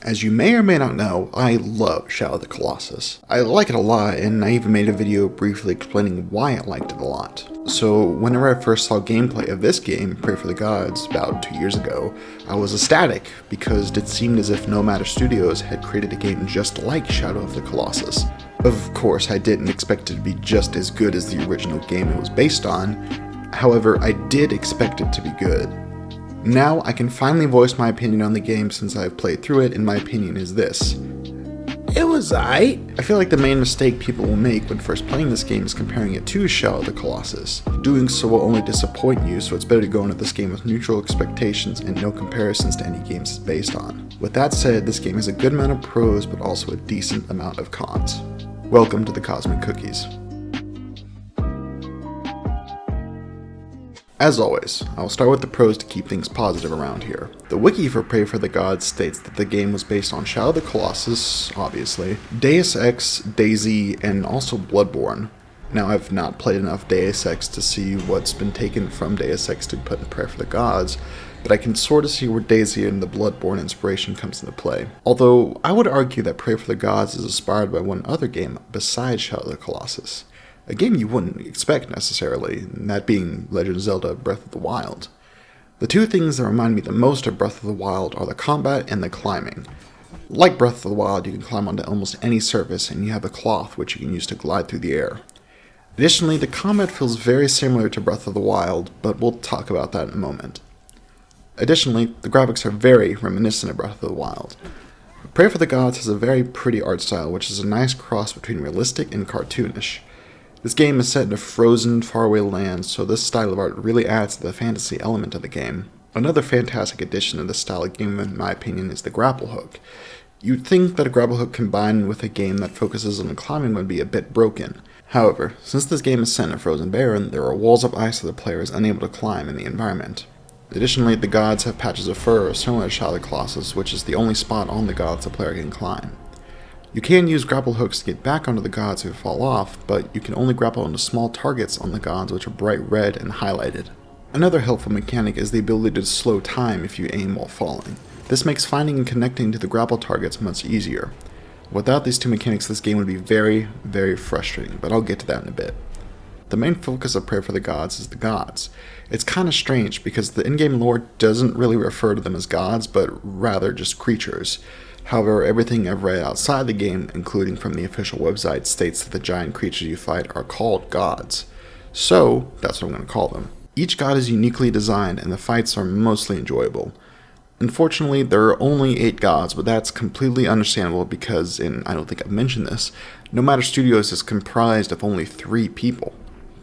As you may or may not know, I love Shadow of the Colossus. I like it a lot, and I even made a video briefly explaining why I liked it a lot. So whenever I first saw gameplay of this game, Praey for the Gods, about 2 years ago, I was ecstatic because it seemed as if No Matter Studios had created a game just like Shadow of the Colossus. Of course, I didn't expect it to be just as good as the original game it was based on. However, I did expect it to be good. Now I can finally voice my opinion on the game since I've played through it, and my opinion is this. It was aight. I feel like the main mistake people will make when first playing this game is comparing it to Shadow of the Colossus. Doing so will only disappoint you, so it's better to go into this game with neutral expectations and no comparisons to any games it's based on. With that said, this game has a good amount of pros but also a decent amount of cons. Welcome to the Cosmic Cookies. As always, I will start with the pros to keep things positive around here. The wiki for Praey for the Gods states that the game was based on Shadow of the Colossus, obviously, Deus Ex, DayZ, and also Bloodborne. Now, I've not played enough Deus Ex to see what's been taken from Deus Ex to put in Praey for the Gods, but I can sort of see where DayZ and the Bloodborne inspiration comes into play. Although, I would argue that Praey for the Gods is inspired by one other game besides Shadow of the Colossus. A game you wouldn't expect necessarily, and that being Legend of Zelda Breath of the Wild. The two things that remind me the most of Breath of the Wild are the combat and the climbing. Like Breath of the Wild, you can climb onto almost any surface, and you have a cloth which you can use to glide through the air. Additionally, the combat feels very similar to Breath of the Wild, but we'll talk about that in a moment. Additionally, the graphics are very reminiscent of Breath of the Wild. Praey for the Gods has a very pretty art style, which is a nice cross between realistic and cartoonish. This game is set in a frozen, faraway land, so this style of art really adds to the fantasy element of the game. Another fantastic addition to this style of game, in my opinion, is the Grapple Hook. You'd think that a Grapple Hook combined with a game that focuses on climbing would be a bit broken. However, since this game is set in a frozen barren, there are walls of ice that the player is unable to climb in the environment. Additionally, the gods have patches of fur similar to Shadow of the Colossus, which is the only spot on the gods the player can climb. You can use grapple hooks to get back onto the gods if you fall off, but you can only grapple onto small targets on the gods which are bright red and highlighted. Another helpful mechanic is the ability to slow time if you aim while falling. This makes finding and connecting to the grapple targets much easier. Without these two mechanics, this game would be very, very frustrating, but I'll get to that in a bit. The main focus of Praey for the Gods is the gods. It's kinda strange because the in-game lore doesn't really refer to them as gods, but rather just creatures. However, everything I've read outside the game, including from the official website, states that the giant creatures you fight are called gods. So, that's what I'm going to call them. Each god is uniquely designed, and the fights are mostly enjoyable. Unfortunately, there are only 8 gods, but that's completely understandable because, and I don't think I've mentioned this, No Matter Studios is comprised of only 3 people.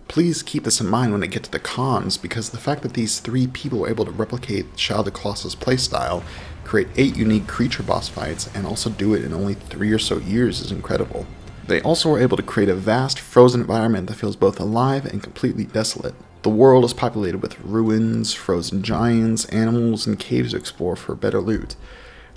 Please keep this in mind when I get to the cons, because the fact that these 3 people were able to replicate Shadow of the Colossus playstyle, create 8 unique creature boss fights, and also do it in only 3 or so years is incredible. They also were able to create a vast, frozen environment that feels both alive and completely desolate. The world is populated with ruins, frozen giants, animals, and caves to explore for better loot.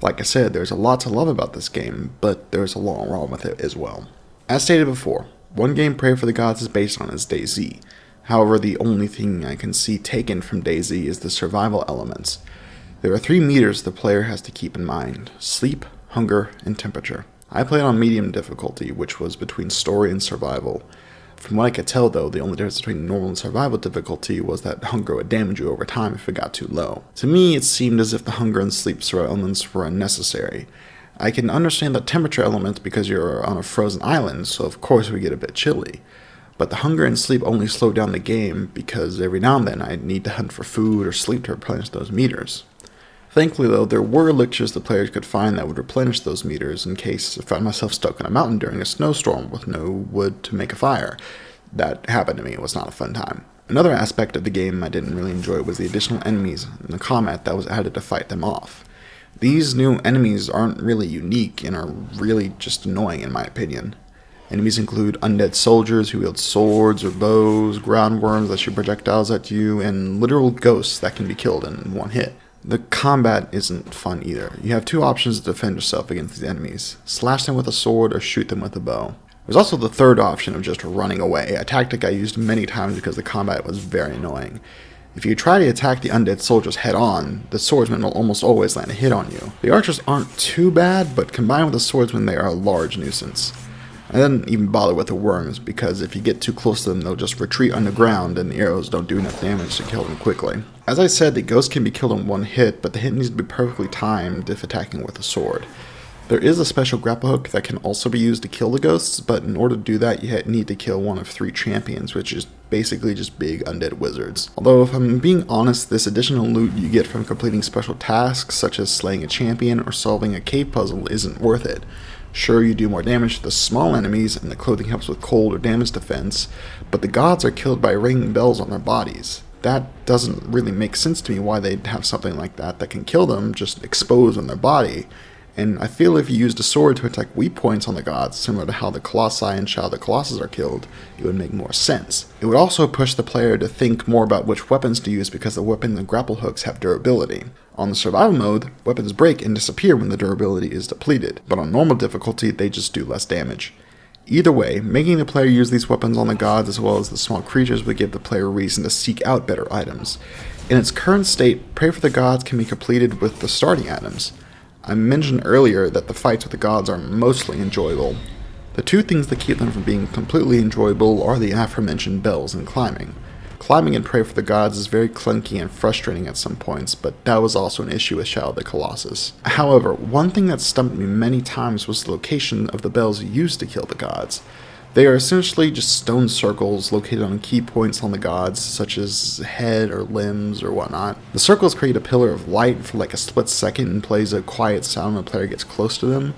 Like I said, there's a lot to love about this game, but there's a lot wrong with it as well. As stated before, one game Praey for the Gods is based on is DayZ. However, the only thing I can see taken from DayZ is the survival elements. There are 3 meters the player has to keep in mind: sleep, hunger, and temperature. I played on medium difficulty, which was between story and survival. From what I could tell though, the only difference between normal and survival difficulty was that hunger would damage you over time if it got too low. To me, it seemed as if the hunger and sleep survival elements were unnecessary. I can understand the temperature element because you're on a frozen island, so of course we get a bit chilly. But the hunger and sleep only slow down the game because every now and then I need to hunt for food or sleep to replenish those meters. Thankfully though, there were elixirs the players could find that would replenish those meters in case I found myself stuck in a mountain during a snowstorm with no wood to make a fire. That happened to me. It was not a fun time. Another aspect of the game I didn't really enjoy was the additional enemies and the combat that was added to fight them off. These new enemies aren't really unique and are really just annoying in my opinion. Enemies include undead soldiers who wield swords or bows, ground worms that shoot projectiles at you, and literal ghosts that can be killed in one hit. The combat isn't fun either. You have 2 options to defend yourself against these enemies: slash them with a sword or shoot them with a bow. There's also the third option of just running away, a tactic I used many times because the combat was very annoying. If you try to attack the undead soldiers head on, the swordsman will almost always land a hit on you. The archers aren't too bad, but combined with the swordsman they are a large nuisance. I didn't even bother with the worms, because if you get too close to them they'll just retreat underground and the arrows don't do enough damage to kill them quickly. As I said, the ghost can be killed in one hit, but the hit needs to be perfectly timed if attacking with a sword. There is a special grapple hook that can also be used to kill the ghosts, but in order to do that you need to kill one of 3 champions, which is basically just big undead wizards. Although if I'm being honest, this additional loot you get from completing special tasks such as slaying a champion or solving a cave puzzle isn't worth it. Sure, you do more damage to the small enemies and the clothing helps with cold or damage defense, but the gods are killed by ringing bells on their bodies. That doesn't really make sense to me why they'd have something like that can kill them just exposed on their body. And I feel if you used a sword to attack weak points on the gods, similar to how the Colossi and Shadow of the Colossus are killed, it would make more sense. It would also push the player to think more about which weapons to use because the weapon and grapple hooks have durability. On the survival mode, weapons break and disappear when the durability is depleted, but on normal difficulty they just do less damage. Either way, making the player use these weapons on the gods as well as the small creatures would give the player a reason to seek out better items. In its current state, Pray for the Gods can be completed with the starting items. I mentioned earlier that the fights with the gods are mostly enjoyable. The 2 things that keep them from being completely enjoyable are the aforementioned bells and climbing. Climbing in Pray for the Gods is very clunky and frustrating at some points, but that was also an issue with Shadow of the Colossus. However, one thing that stumped me many times was the location of the bells used to kill the gods. They are essentially just stone circles located on key points on the gods, such as head or limbs or whatnot. The circles create a pillar of light for like a split second and plays a quiet sound when the player gets close to them,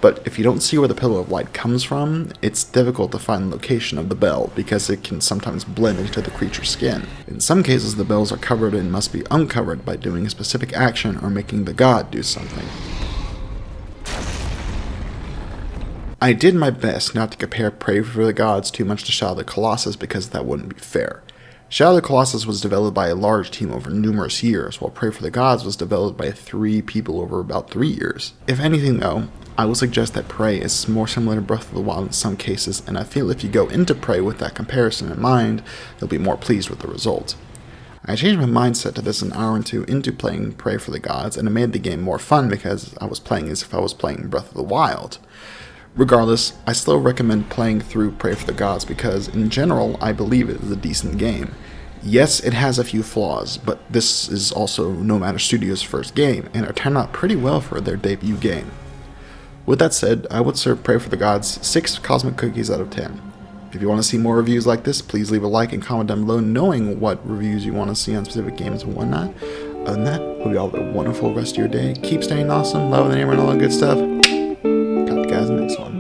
but if you don't see where the pillar of light comes from, it's difficult to find the location of the bell because it can sometimes blend into the creature's skin. In some cases the bells are covered and must be uncovered by doing a specific action or making the god do something. I did my best not to compare Pray for the Gods too much to Shadow of the Colossus because that wouldn't be fair. Shadow of the Colossus was developed by a large team over numerous years, while Pray for the Gods was developed by 3 people over about 3 years. If anything though, I will suggest that Praey is more similar to Breath of the Wild in some cases, and I feel if you go into Praey with that comparison in mind, you'll be more pleased with the result. I changed my mindset to this an hour or 2 into playing Pray for the Gods, and it made the game more fun because I was playing as if I was playing Breath of the Wild. Regardless, I still recommend playing through Pray for the Gods because, in general, I believe it is a decent game. Yes, it has a few flaws, but this is also Nomad Studios' first game, and it turned out pretty well for their debut game. With that said, I would serve Pray for the Gods 6 Cosmic Cookies out of 10. If you want to see more reviews like this, please leave a like and comment down below knowing what reviews you want to see on specific games and whatnot. Other than that, hope you all have a wonderful rest of your day. Keep staying awesome, love the neighbor, and all that good stuff. Catch you guys in the next one.